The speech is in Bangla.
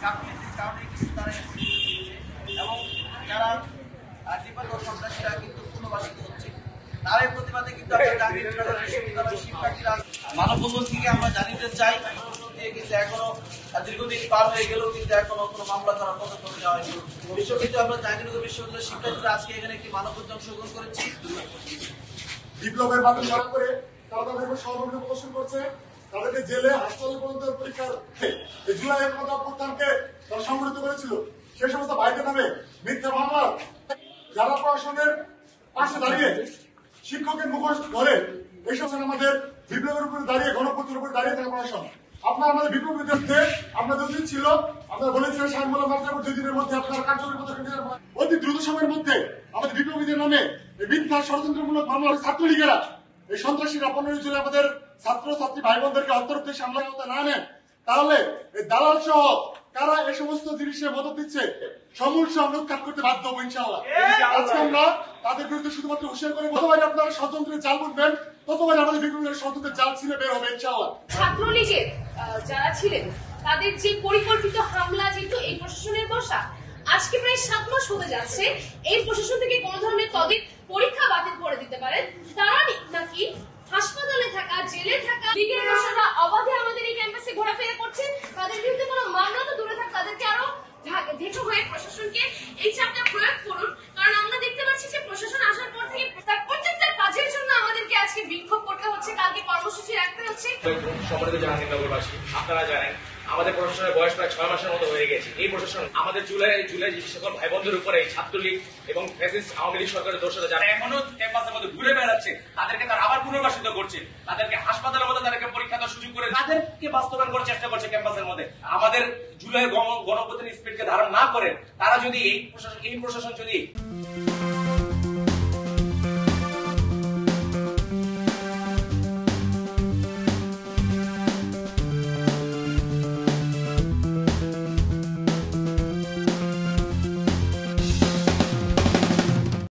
গাফিলতির কারণে কিন্তু তারা এবং যারা ডিপার্টমেন্ট সন্ত্রাসীরা কিন্তু পুনর্বাসিত হচ্ছে। তার এই প্রতিবাদে কিন্তু শিক্ষার্থীরা মানববন্ধন থেকে আমরা জানিতে চাই দিয়ে কিন্তু এখনো দীর্ঘদিন পার হয়ে গেলেও কিন্তু এখনো কোনো মামলা করার পদক্ষেপ নেওয়া হয়নি। বিশ্ব কিন্তু আমরা জাহাঙ্গীরনগর বিশ্ববিদ্যালয়ের শিক্ষার্থীরা আজকে এখানে একটি মানববন্ধনে অংশগ্রহণ করেছি। বিপ্লবের বাতিল সারা করে তারা তাদের উপর সহযোগিতা প্রদর্শন করছে, তাদেরকে জেলে হাসপাতালে পর্যন্ত পরীক্ষার জুলাইয়ের গণঅভ্যুত্থানকে তারা সংগঠিত করেছিল। সেই সমস্ত ভাইদের নামে মিথ্যা মামলা, যারা প্রশাসনের পাশে দাঁড়িয়ে শিক্ষকের মুখোশ ধরে এইসব আমাদের বিপ্লবের উপরে দাঁড়িয়ে গণঅভ্যুত্থানের উপরে দাঁড়িয়ে থাকা প্রশাসন। আপনার আমাদের বিপ্লবের বিরুদ্ধে আপনাদের উচিত ছিল, আপনারা বলেছিলেন সাংবাদিক মাত্রা 2 দিনের মধ্যে আপনারা কার্যকরী পদক্ষেপ অতি দ্রুত সময়ের মধ্যে আমাদের বিপ্লবীদের নামে মিথ্যা ষড়যন্ত্রমূলক মামলা ছাত্রলীগেরা এই সন্ত্রাসীরা 15 জুলাই আমাদের ছাত্র ছাত্রী ভাই বোনদেরকে হত্যার উদ্দেশ্যে আমরা না নেন, তাহলে এই দালাল সহ কারা এই সমস্ত জিনিসে মদত দিচ্ছে সমূল আমরা উৎখাত করতে বাধ্য হবো ইনশাআল্লাহ। আজকে আমরা তাদের বিরুদ্ধে শুধুমাত্র হুঁশিয়ার করে যতবার আপনারা ষড়যন্ত্রের জাল বুঝবেন ততবার আমাদের বিপ্লবীদের ষড়যন্ত্রের জাল ছিঁড়ে বের হবে ইনশাআল্লাহ। ছাত্রলীগের যারা ছিলেন তাদের যে পরিকল্পিত হামলা, যেহেতু এই প্রশাসনের বসা আজকে প্রায় 7 মাস হতে যাচ্ছে, এই প্রশাসন থেকে কোন ধরনের তাদের পরীক্ষা বাতিল করে দিতে পারেন, তারা নাকি হাসপাতালে থাকা, জেলে থাকা লীগের বসারা অবাধে আমাদের এই ক্যাম্পাসে ঘোরাফেরা করছে, তাদের বিরুদ্ধে কোনো মামলা তো দূরে থাক, তাদেরকে আরো ঢেকে হয়ে প্রশাসনকে এই চাপটা প্রয়োগ করুন। কারণ আমরা দেখতে পাচ্ছি যে প্রশাসন আসার পর থেকে তার প্রত্যেকটা কাজের জন্য আমাদেরকে আজকে বিক্ষোভ করতে হচ্ছে, কালকে কর্মসূচি রাখতে হচ্ছে। সম্মানিত জাহাঙ্গীরনগরবাসী, আপনারা জানেন আমাদের প্রশাসনের বয়স প্রায় 6 মাসের মতো হয়ে গেছে। এই প্রশাসন আমাদের জুলাই যে সকল ভাই বোনদের উপরে ছাত্রলীগ এবং ফ্যাসিস্ট আওয়ামী লীগ সরকারের দোষরা যারা এখনো ক্যাম্পাসের মধ্যে ঘুরে বেড়াচ্ছে, তাদেরকে তারা আবার পুনর্বাসিত করছে, তাদেরকে হাসপাতালের মধ্যে তাদেরকে পরীক্ষা দেওয়ার সুযোগ করে তাদেরকে বাস্তবায়ন করার চেষ্টা করছে ক্যাম্পাসের মধ্যে। আমাদের জুলাই গণঅভ্যুত্থানের স্পিডকে ধারণ না করে তারা যদি এই প্রশাসন যদি